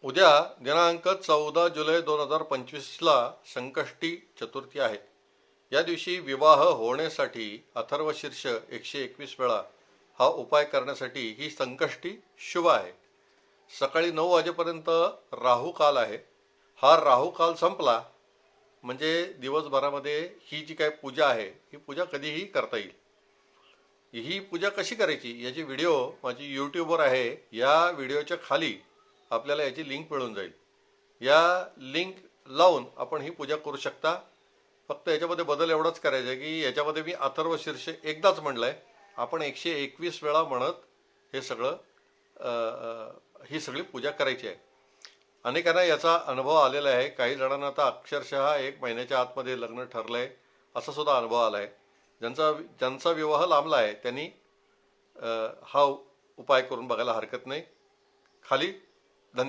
उद्या दिनांक 14 जुलै 2025ला संकष्टी चतुर्थी आहे. या दिवशी विवाह होण्यासाठी अथर्वशीर्ष 121 वेळा हा उपाय करण्यासाठी ही संकष्टी शुभ आहे. सकाळी 9 वाजेपर्यंत राहू काल आहे. हा राहू काल संपला म्हणजे दिवसभरामध्ये ही जी काय पूजा आहे ही पूजा कधीही करता येईल. ही पूजा कशी करायची याची व्हिडिओ माझी यूट्यूबवर आहे. या व्हिडिओच्या खाली आपल्याला याची लिंक मिळून जाईल. या लिंक लावून आपण ही पूजा करू शकता. फक्त याच्यामध्ये बदल एवढाच करायचा आहे की याच्यामध्ये मी अथर्वशीर्ष एकदाच म्हणलं आहे, आपण 121 वेळा म्हणत हे सगळं ही सगळी पूजा करायची आहे. अनेकांना याचा अनुभव आलेला आहे. काही जणांना आता अक्षरशः 1 महिन्याच्या आतमध्ये लग्न ठरलं आहे असा सुद्धा अनुभव आला आहे. ज्यांचा विवाह लांबला आहे त्यांनी हा उपाय करून बघायला हरकत नाही. खाली धन्यवाद.